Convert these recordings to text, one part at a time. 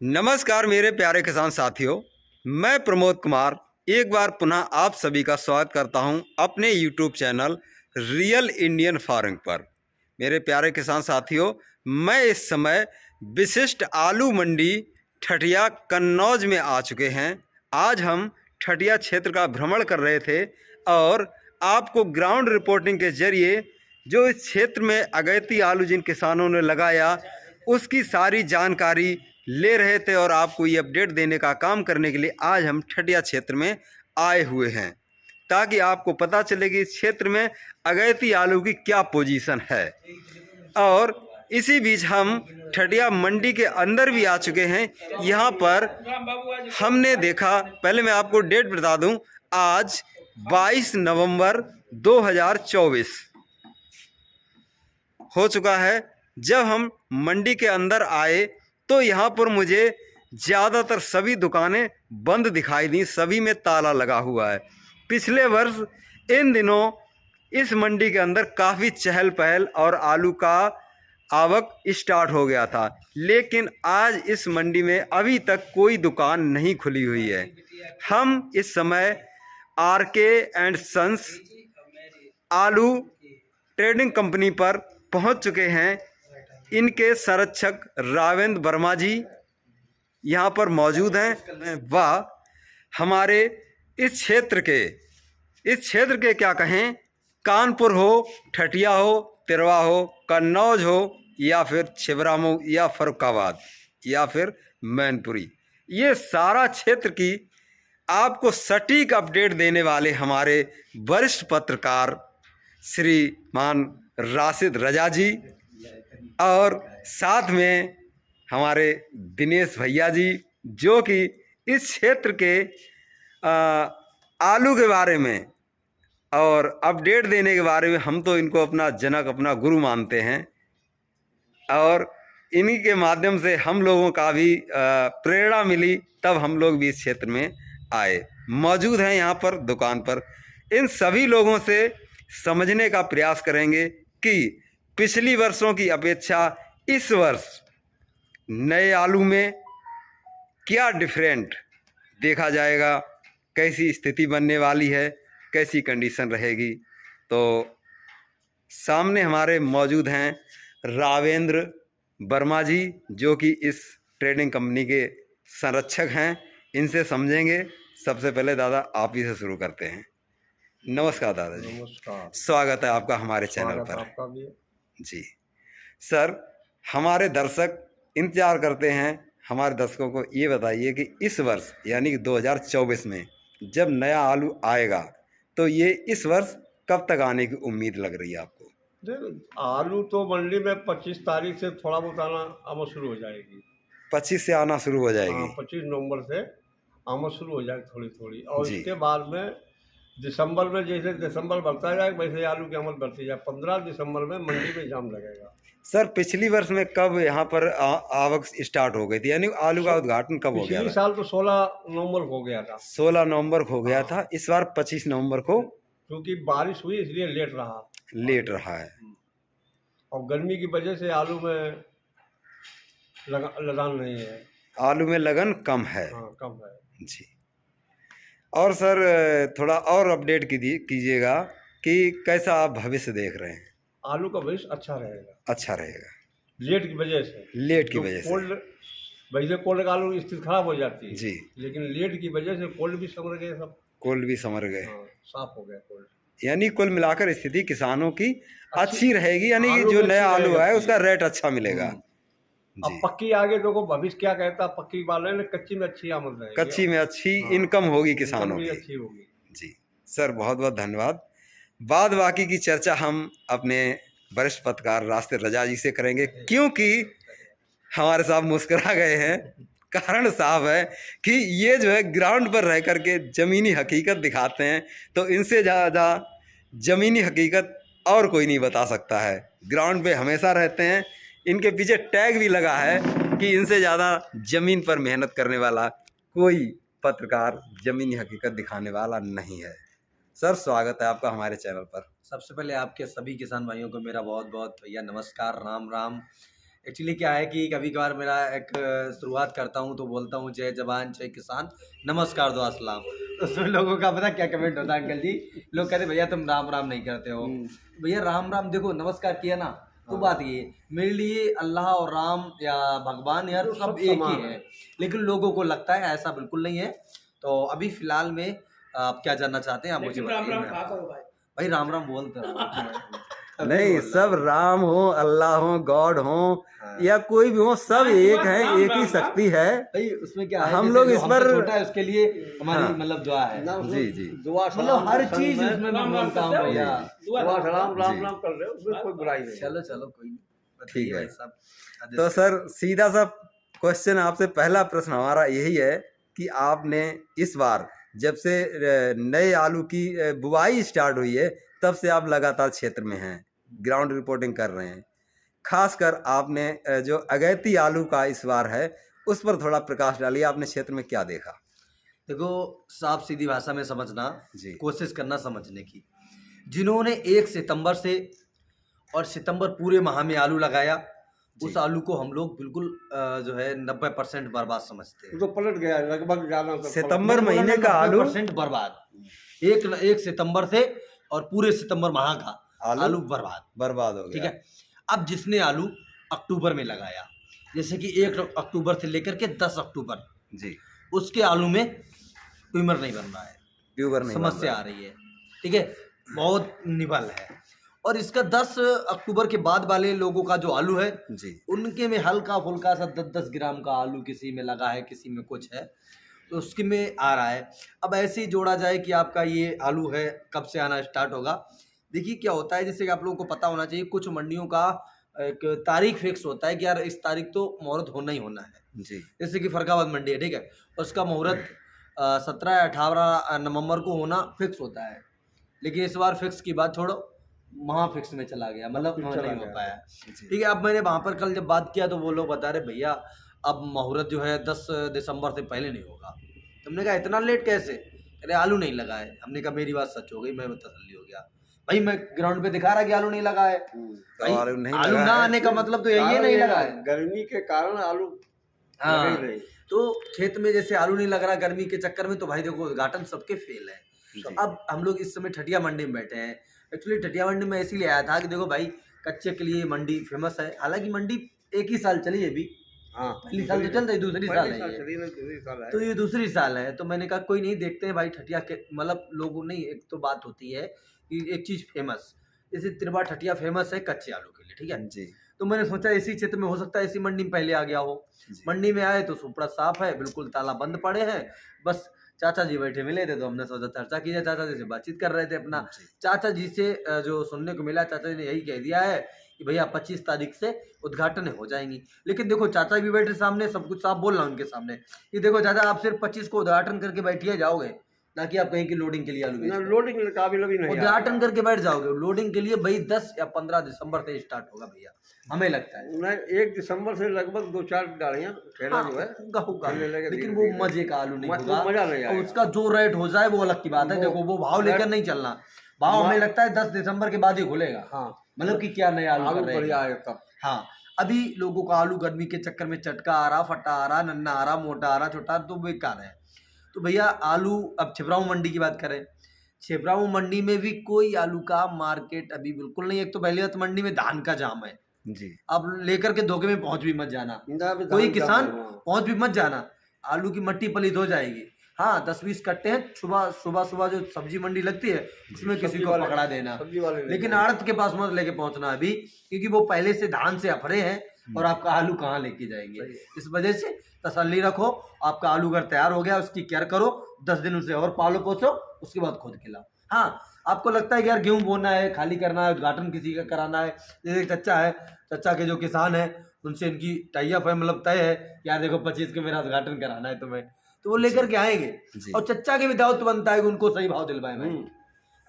नमस्कार मेरे प्यारे किसान साथियों, मैं प्रमोद कुमार एक बार पुनः आप सभी का स्वागत करता हूं अपने YouTube channel real Indian farming पर। मेरे प्यारे किसान साथियों, मैं इस समय विशिष्ट आलू मंडी ठठिया कन्नौज में आ चुके हैं। आज हम ठठिया क्षेत्र का भ्रमण कर रहे थे और आपको ग्राउंड रिपोर्टिंग के जरिए जो इस क्षेत्र में अगैती आलू जिन किसानों ने लगाया उसकी सारी जानकारी ले रहे थे और आपको ये अपडेट देने का काम करने के लिए आज हम ठठिया क्षेत्र में आए हुए हैं, ताकि आपको पता चले कि इस क्षेत्र में अगैती आलू की क्या पोजीशन है। और इसी बीच हम ठठिया मंडी के अंदर भी आ चुके हैं। यहाँ पर हमने देखा, पहले मैं आपको डेट बता दूं, आज 22 नवंबर 2024 हो चुका है। जब हम मंडी के अंदर आए तो यहाँ पर मुझे ज़्यादातर सभी दुकानें बंद दिखाई दी, सभी में ताला लगा हुआ है। पिछले वर्ष इन दिनों इस मंडी के अंदर काफ़ी चहल पहल और आलू का आवक स्टार्ट हो गया था, लेकिन आज इस मंडी में अभी तक कोई दुकान नहीं खुली हुई है। हम इस समय RK एंड सन्स आलू ट्रेडिंग कंपनी पर पहुंच चुके हैं। इनके संरक्षक रावेंद्र वर्मा जी यहाँ पर मौजूद हैं। वह हमारे इस क्षेत्र के क्या कहें, कानपुर हो, ठठिया हो, तिरवा हो, कन्नौज हो, या फिर छिबरामऊ या फर्रुखाबाद या फिर मैनपुरी, ये सारा क्षेत्र की आपको सटीक अपडेट देने वाले हमारे वरिष्ठ पत्रकार श्रीमान राशिद रजा जी और साथ में हमारे दिनेश भैया जी, जो कि इस क्षेत्र के आलू के बारे में और अपडेट देने के बारे में हम तो इनको अपना जनक, अपना गुरु मानते हैं। और इन्हीं के माध्यम से हम लोगों का भी प्रेरणा मिली, तब हम लोग भी इस क्षेत्र में आए। मौजूद हैं यहाँ पर दुकान पर। इन सभी लोगों से समझने का प्रयास करेंगे कि पिछली वर्षों की अपेक्षा इस वर्ष नए आलू में क्या डिफरेंट देखा जाएगा, कैसी स्थिति बनने वाली है, कैसी कंडीशन रहेगी। तो सामने हमारे मौजूद हैं रावेंद्र वर्मा जी, जो कि इस ट्रेडिंग कंपनी के संरक्षक हैं। इनसे समझेंगे। सबसे पहले दादा आप ही से शुरू करते हैं। नमस्कार दादा जी। नमस्कार, स्वागत है आपका हमारे चैनल पर। आपका भी। जी सर, हमारे दर्शक इंतजार करते हैं। हमारे दर्शकों को ये बताइए कि इस वर्ष यानी कि 2024 में जब नया आलू आएगा तो ये इस वर्ष कब तक आने की उम्मीद लग रही है आपको? देखो, आलू तो मंडी में 25 तारीख से थोड़ा बहुत आना शुरू हो जाएगी। 25 से आना शुरू हो जाएगी। 25 नवंबर से आमद शुरू हो जाएगी थोड़ी थोड़ी, और जी। इसके बाद में दिसंबर में, जैसे दिसंबर बढ़ता जाए वैसे आलू की आमद बढ़ती जाए। 15 दिसंबर में मंडी में जाम लगेगा। सर, पिछली वर्ष में कब यहाँ पर आवक स्टार्ट हो गई थी, यानी आलू का उद्घाटन कब हो गया पिछले था? साल तो 16 नवंबर को हो गया था। 16 नवंबर को हो गया था। इस बार 25 नवंबर को, क्योंकि बारिश हुई इसलिए लेट रहा है। और गर्मी की वजह से आलू में लगान नहीं है। आलू में लगन कम है। हाँ, कम है जी। और सर थोड़ा और अपडेट कीजिएगा कि कैसा आप भविष्य देख रहे हैं? आलू का भविष्य अच्छा रहेगा। अच्छा रहेगा। लेट की वजह से, वैसे कोल्ड का आलू स्थिति खराब हो जाती है जी, लेकिन लेट की वजह से कोल्ड भी समर गए, सब कोल्ड भी समर गए। हाँ, साफ हो गया कोल्ड। यानी कुल मिलाकर स्थिति किसानों की अच्छी रहेगी, यानी जो नया आलू है उसका रेट अच्छा मिलेगा। अब पक्की आगे देखो भविष्य क्या कहता है। पक्की वाले ने कच्ची में अच्छी आमद रहेगी, कच्ची में अच्छी इनकम होगी किसानों की। अच्छी होगी। जी सर, बहुत बहुत धन्यवाद। बाद बाकी की चर्चा हम अपने वरिष्ठ पत्रकार राशिद रजा जी से करेंगे, क्योंकि हमारे साहब मुस्कुरा गए हैं। कारण साहब है कि ये जो है ग्राउंड पर रह करके ज़मीनी हकीकत दिखाते हैं, तो इनसे ज़्यादा ज़मीनी हकीकत और कोई नहीं बता सकता है। ग्राउंड पे हमेशा रहते हैं। इनके पीछे टैग भी लगा है कि इनसे ज़्यादा ज़मीन पर मेहनत करने वाला कोई पत्रकार ज़मीनी हकीकत दिखाने वाला नहीं है। सर, स्वागत है आपका हमारे चैनल पर। सबसे पहले आपके सभी किसान भाइयों को मेरा बहुत बहुत भैया नमस्कार, राम राम। एक्चुअली क्या है कि कभी कभार मेरा एक शुरुआत करता हूँ तो बोलता हूँ जय जवान जय किसान नमस्कार दो अस्सलाम। तो उसमें लोगों का पता क्या कमेंट होता है अंकल जी, लोग कहते भैया तुम राम राम नहीं करते हो। भैया राम राम देखो नमस्कार किया ना तो बात ये मेरे लिए अल्लाह और राम या भगवान यार सब एक ही है, लेकिन लोगों को लगता है ऐसा बिल्कुल नहीं है। तो अभी फिलहाल में आप क्या जानना चाहते हैं आप मुझे बताइए। भाई राम राम बोलते हो नहीं, सब राम हो, अल्लाह हो, गॉड हो या कोई भी हो, सब एक है, एक ही शक्ति है। भाई उसमें क्या है, हम जैसे लोग जो इस हमसे पर छोटा है उसके लिए हमारी हाँ। मतलब दुआ है। जी जी दुआ मतलब हर चीज उसमें मैं बोलता हूँ भैया। दुआ सलाम राम जी। राम कर रहे हो, उसमें कोई बुराई नहीं। चलो चलो कोई नहीं, ठीक है। भाई साहब। तो सर सीधा सा क्वेश्चन आपसे, पहला प्रश्न हमारा यही है कि आपने इस बार जब से नए आलू की बुआई स्टार्ट हुई है तब से आप लगातार क्षेत्र में हैं, ग्राउंड रिपोर्टिंग कर रहे हैं, खासकर आपने जो अगैती आलू का इस बार है उस पर थोड़ा प्रकाश डालिए, आपने क्षेत्र में क्या देखा? देखो साफ सीधी भाषा में समझना, जी। कोशिश करना समझने की। जिन्होंने 1 सितंबर से और सितंबर पूरे माह में आलू लगाया उस आलू को हम लोग बिल्कुल जो है 90% बर्बाद समझते हैं। तो पलट गया लगभग ज्यादा सितंबर महीने का आलू 90% बर्बाद, एक सितंबर से और पूरे सितंबर माह का आलू बर्बाद हो गया। ठीक है। अब जिसने आलू अक्टूबर में लगाया, जैसे कि 1 अक्टूबर से लेकर के 10 अक्टूबर जी, उसके आलू में ट्यूमर नहीं बन रहा है, ट्यूबर नहीं समस्या आ रही है, ठीक है, बहुत निबल है। और इसका 10 अक्टूबर के बाद वाले लोगों का जो आलू है जी, उनके में हल्का फुल्का सा 10-10 ग्राम का आलू किसी में लगा है, किसी में कुछ है, तो उसके में आ रहा है। अब ऐसे ही जोड़ा जाए कि आपका ये आलू है कब से आना स्टार्ट होगा। देखिए क्या होता है, जैसे कि आप लोगों को पता होना चाहिए, कुछ मंडियों का एक तारीख फिक्स होता है कि यार इस तारीख तो मुहूर्त होना ही होना है। जी, जैसे कि फरकाबाद मंडी है, ठीक है, उसका मुहूर्त 17-18 नवंबर को होना फिक्स होता है, लेकिन इस बार फिक्स की बात छोड़ो, वहाँ फिक्स में चला गया, मतलब नहीं हो पाया। ठीक है, अब मैंने वहाँ पर कल जब बात किया तो वो लोग बता रहे भैया अब मुहूर्त जो है 10 दिसंबर से पहले नहीं होगा। तुमने कहा इतना लेट कैसे? अरे आलू नहीं लगा है। हमने कहा मेरी बात सच हो गई, मैं तसल्ली हो गया भाई, मैं ग्राउंड पे दिखा रहा कि आलू नहीं लगा है। भाई आलू ना आने का मतलब तो यही है नहीं लगा है, गर्मी के कारण आलू हाँ। तो खेत में जैसे आलू नहीं लग रहा गर्मी के चक्कर में, तो भाई देखो उद्घाटन सबके फेल है। तो अब हम लोग इस समय ठटिया मंडी में बैठे हैं। एक्चुअली ठटिया मंडी में इसीलिए आया था कि देखो भाई कच्चे के लिए मंडी फेमस है, हालांकि मंडी एक ही साल चली है अभी, हाँ, पहली साल तो चल रही, दूसरी साल है ये, तो ये दूसरी साल है। तो मैंने कहा कोई नहीं, देखते हैं भाई ठटिया के मतलब लोगों नहीं, एक तो बात होती है कि एक चीज फेमस, जैसे तिरवा ठटिया फेमस है कच्चे आलू के लिए, ठीक है जी, तो मैंने सोचा इसी क्षेत्र में हो सकता है इसी मंडी में पहले आ गया हो। मंडी में आए तो सुपड़ा साफ है, बिल्कुल ताला बंद पड़े हैं, बस चाचा जी बैठे मिले थे तो हमने सोचा चर्चा की जाए, चाचा जी से बातचीत कर रहे थे अपना। चाचा जी से जो सुनने को मिला, चाचा जी ने यही कह दिया है कि भैया 25 तारीख से उद्घाटन हो जाएंगी। लेकिन देखो चाचा भी बैठे सामने, सब कुछ साफ बोल रहा हूँ उनके सामने कि देखो चाचा आप सिर्फ 25 को उद्घाटन करके बैठिए जाओगे, ना कि आप कहीं की लोडिंग के लिए आलू बेच रहे हो। लोडिंग काबिल भी नहीं, उद्घाटन करके बैठ जाओगे, लोडिंग के लिए भाई 10 या 15 दिसंबर से स्टार्ट होगा भैया, हमें लगता है। नहीं, 1 दिसंबर से लगभग 2-4 गाड़ियाँ ठेला जो है होगा, चलने लगे, लेकिन वो मजे का आलू नहीं होगा, मजा नहीं और आएगा। उसका जो रेट हो जाए वो अलग की बात है। देखो वो भाव लेकर नहीं चलना, भाव हमें लगता है 10 दिसंबर के बाद ही खुलेगा। हाँ, मतलब कि क्या नया आलू कर रहे बढ़िया हैं। है तब। हाँ, अभी लोगों का आलू गर्मी के चक्कर में चटका आ रहा, फटा आ रहा, नन्ना आ रहा, मोटा आ रहा, छोटा, तो बेकार है। तो भैया आलू, अब छिबराऊ मंडी की बात करें, छिबराऊ मंडी में भी कोई आलू का मार्केट अभी बिल्कुल नहीं। एक तो पहली बात मंडी में धान का जाम है जी, अब लेकर के धोखे में पहुंच भी मत जाना, कोई किसान पहुंच भी मत जाना, आलू की मट्टी पलित हो जाएगी। हाँ 10-20 कट्टे हैं, सुबह सुबह जो सब्जी मंडी लगती है उसमें किसी को पकड़ा देना, लेकिन आड़त के पास मत लेके पहुंचना अभी, क्योंकि वो पहले से धान से अफरे हैं और आपका आलू कहाँ लेके जाएंगे। इस वजह से तसल्ली रखो, आपका आलू अगर तैयार हो गया उसकी केयर करो, 10 दिन उसे और पालो पोसो, उसके बाद खुद खिलाओ। हाँ, आपको लगता है कि यार गेहूं बोना है, खाली करना है, उद्घाटन किसी का कराना है, जैसे चच्चा है, चच्चा के जो किसान है उनसे इनकी टाई अप है, मतलब तय है कि यार देखो 25 के मेरा उद्घाटन कराना है तुम्हें, तो वो लेकर के आएंगे और चच्चा के भी दावत बनता है कि उनको सही भाव दिलवाए भाई।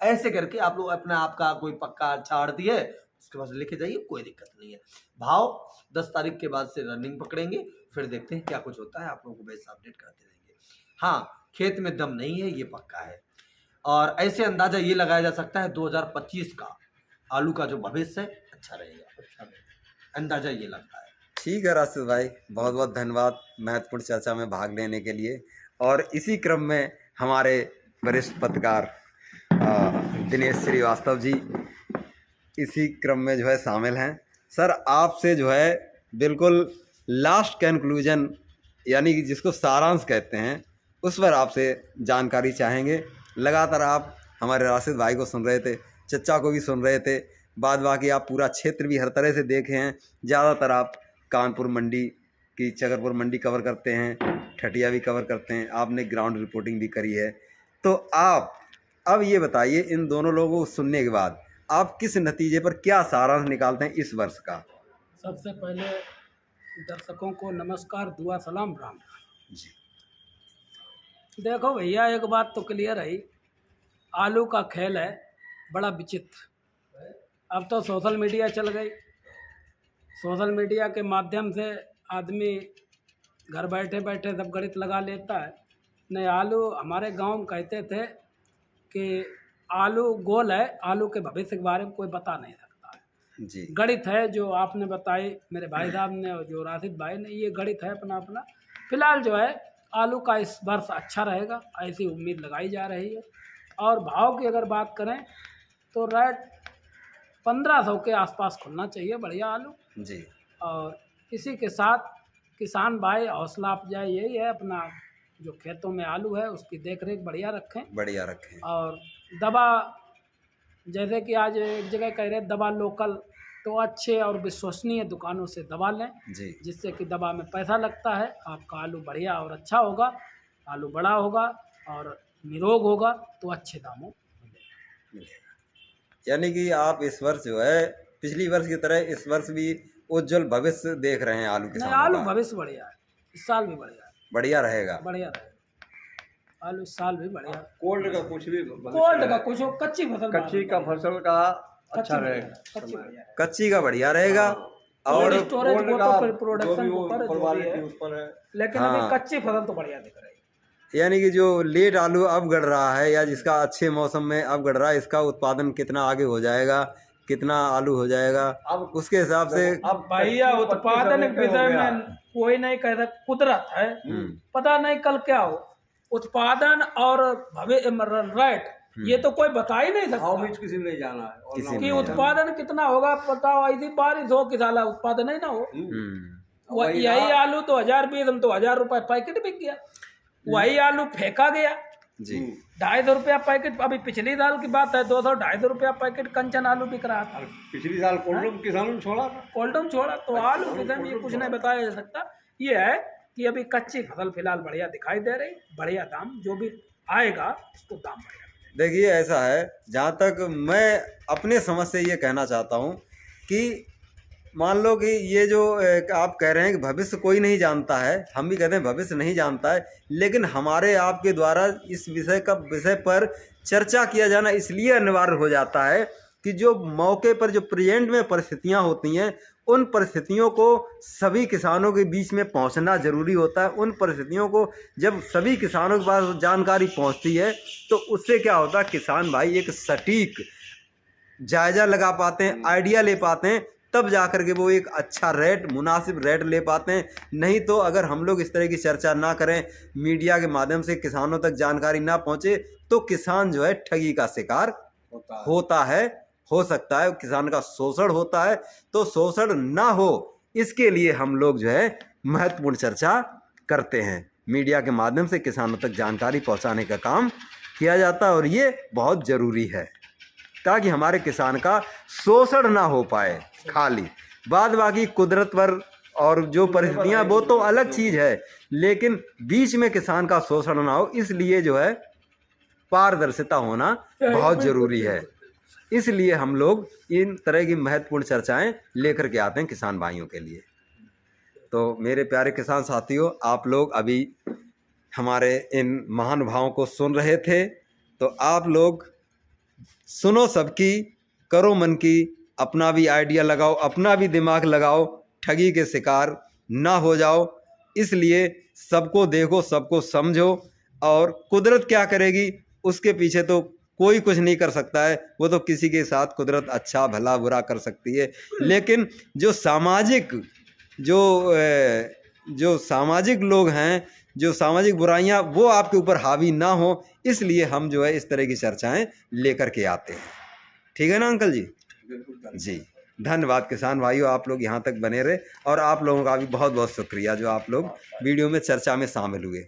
ऐसे करके आप लोग अपना आपका कोई पक्का अच्छा आड़ती है उसके पास लेके जाइए, कोई दिक्कत नहीं है। भाव 10 तारीख के बाद से रनिंग पकड़ेंगे, फिर देखते हैं क्या कुछ होता है, आप लोगों को वैसे अपडेट करते रहेंगे। हाँ, खेत में दम नहीं है ये पक्का है, और ऐसे अंदाजा ये लगाया जा सकता है 2025 का आलू का जो भविष्य है अच्छा रहेगा, अंदाजा ये लगता है। ठीक है राशिद भाई, बहुत बहुत धन्यवाद महत्वपूर्ण चर्चा में भाग लेने के लिए। और इसी क्रम में हमारे वरिष्ठ पत्रकार दिनेश श्रीवास्तव जी इसी क्रम में जो है शामिल हैं। सर, आपसे जो है बिल्कुल लास्ट कंक्लूजन, यानी कि जिसको सारांश कहते हैं, उस पर आपसे जानकारी चाहेंगे। लगातार आप हमारे राशिद भाई को सुन रहे थे, चचा को भी सुन रहे थे, बाद बाकी आप पूरा क्षेत्र भी हर तरह से देखे हैं। ज़्यादातर आप कानपुर मंडी की, चकरपुर मंडी कवर करते हैं, ठटिया भी कवर करते हैं, आपने ग्राउंड रिपोर्टिंग भी करी है। तो आप अब ये बताइए, इन दोनों लोगों को सुनने के बाद आप किस नतीजे पर क्या सारांश निकालते हैं इस वर्ष का? सबसे पहले दर्शकों को नमस्कार, दुआ सलाम, राम राम जी। देखो भैया, एक बात तो क्लियर है, आलू का खेल है बड़ा विचित्र। अब तो सोशल मीडिया चल गई, सोशल मीडिया के माध्यम से आदमी घर बैठे बैठे सब गणित लगा लेता है। नहीं, आलू हमारे गांव में कहते थे कि आलू गोल है, आलू के भविष्य के बारे में कोई बता नहीं सकता है। जी। गणित है जो आपने बताई मेरे भाई साहब ने और जो राशिद भाई ने, ये गणित है अपना अपना। फिलहाल जो है आलू का इस वर्ष अच्छा रहेगा, ऐसी उम्मीद लगाई जा रही है। और भाव की अगर बात करें तो रेट 1500 के आसपास खुलना चाहिए बढ़िया आलू जी। और इसी के साथ किसान भाई हौसला अफजाई यही है, अपना जो खेतों में आलू है उसकी देख रेख बढ़िया रखें। और दवा, जैसे कि आज एक जगह कह रहे दवा लोकल, तो अच्छे और विश्वसनीय दुकानों से दवा लें जी। जिससे कि दवा में पैसा लगता है, आपका आलू बढ़िया और अच्छा होगा, आलू बड़ा होगा और निरोग होगा तो अच्छे दामों मिलेगा। यानी कि आप इस वर्ष जो है पिछली वर्ष की तरह इस वर्ष भी उज्जवल भविष्य देख रहे हैं आलू के नहीं, साथ? आलू भविष्य बढ़िया है, इस साल भी बढ़िया है, बढ़िया रहेगा। आलू इस साल भी बढ़िया। कोल्ड का कुछ भी, कोल्ड का कुछ हो, कच्ची फसल, कच्ची का फसल का अच्छा रहेगा, कच्ची बढ़िया है। कच्ची का बढ़िया रहेगा। और कोल्ड स्टोरेज वो तो फिर प्रोडक्शन जो भी ऊपर ऊपर जो वाले भी के है, ऊपर है। लेकिन हाँ। अभी कच्ची फसल तो बढ़िया दिख रही है। यानी कि जो लेट आलू अब गड़ रहा है या जिसका अच्छे मौसम में अब गड़ रहा है, इसका उत्पादन कितना आगे हो जाएगा, कितना आलू हो जाएगा, अब उसके हिसाब से। अब भैया उत्पादन के विषय में कोई नहीं कह सकता, कुदरत है, पता नहीं कल क्या हो। उत्पादन और रेट ये तो कोई बता ही नहीं भाव सकता बीच किसी ने नहीं जाना है, और किसी ना- ने कि नहीं उत्पादन कितना होगा। बताओ, ऐसी बारिश हो कि साला उत्पादन ही ना हो। वही यही आलू तो 1020 में तो 1000 रुपए पैकेट बिक गया, वही आलू फेंका गया जी। 250 रुपया पैकेट। अभी पिछली साल की बात है, 200-250 रुपया पैकेट कंचन आलू बिक रहा था, पिछली साल कोल्ड किसानों ने छोड़ा था। कोल्डम छोड़ा। तो आलू के समय ये कुछ नहीं बताया जा सकता। ये है कि अभी कच्ची फसल फिलहाल बढ़िया दिखाई दे रही, बढ़िया दाम जो भी आएगा उसको दाम बढ़िया। देखिए, ऐसा है, जहाँ तक मैं अपने समझ से ये कहना चाहता हूँ कि मान लो कि ये जो आप कह रहे हैं कि भविष्य कोई नहीं जानता है, हम भी कहते हैं भविष्य नहीं जानता है, लेकिन हमारे आपके द्वारा इस विषय पर चर्चा किया जाना इसलिए अनिवार्य हो जाता है कि जो मौके पर जो प्रेजेंट में परिस्थितियां होती हैं, उन परिस्थितियों को सभी किसानों के बीच में पहुंचना ज़रूरी होता है। उन परिस्थितियों को जब सभी किसानों के पास जानकारी पहुंचती है तो उससे क्या होता है, किसान भाई एक सटीक जायज़ा लगा पाते हैं, आइडिया ले पाते हैं, तब जाकर के वो एक अच्छा रेट, मुनासिब रेट ले पाते हैं। नहीं तो अगर हम लोग इस तरह की चर्चा ना करें, मीडिया के माध्यम से किसानों तक जानकारी ना पहुंचे, तो किसान जो है ठगी का शिकार होता है, हो सकता है किसान का शोषण होता है। तो शोषण ना हो, इसके लिए हम लोग जो है महत्वपूर्ण चर्चा करते हैं, मीडिया के माध्यम से किसानों तक जानकारी पहुंचाने का काम किया जाता है, और ये बहुत ज़रूरी है ताकि हमारे किसान का शोषण ना हो पाए। खाली बाद बाकी कुदरत पर और जो परिस्थितियां, वो तो अलग चीज़ है, लेकिन बीच में किसान का शोषण ना हो, इसलिए जो है पारदर्शिता होना बहुत ज़रूरी है। इसलिए हम लोग इन तरह की महत्वपूर्ण चर्चाएं लेकर के आते हैं किसान भाइयों के लिए। तो मेरे प्यारे किसान साथियों, आप लोग अभी हमारे इन महानुभावों को सुन रहे थे, तो आप लोग सुनो सबकी, करो मन की, अपना भी आइडिया लगाओ, अपना भी दिमाग लगाओ, ठगी के शिकार ना हो जाओ। इसलिए सबको देखो, सबको समझो, और कुदरत क्या करेगी उसके पीछे तो कोई कुछ नहीं कर सकता है। वो तो किसी के साथ कुदरत अच्छा भला बुरा कर सकती है, लेकिन जो सामाजिक जो सामाजिक लोग हैं, जो सामाजिक बुराइयां वो आपके ऊपर हावी ना हो, इसलिए हम जो है इस तरह की चर्चाएं लेकर के आते हैं। ठीक है ना अंकल जी? जी धन्यवाद किसान भाइयों, आप लोग यहाँ तक बने रहे, और आप लोगों का भी बहुत बहुत शुक्रिया जो आप लोग वीडियो में चर्चा में शामिल हुए।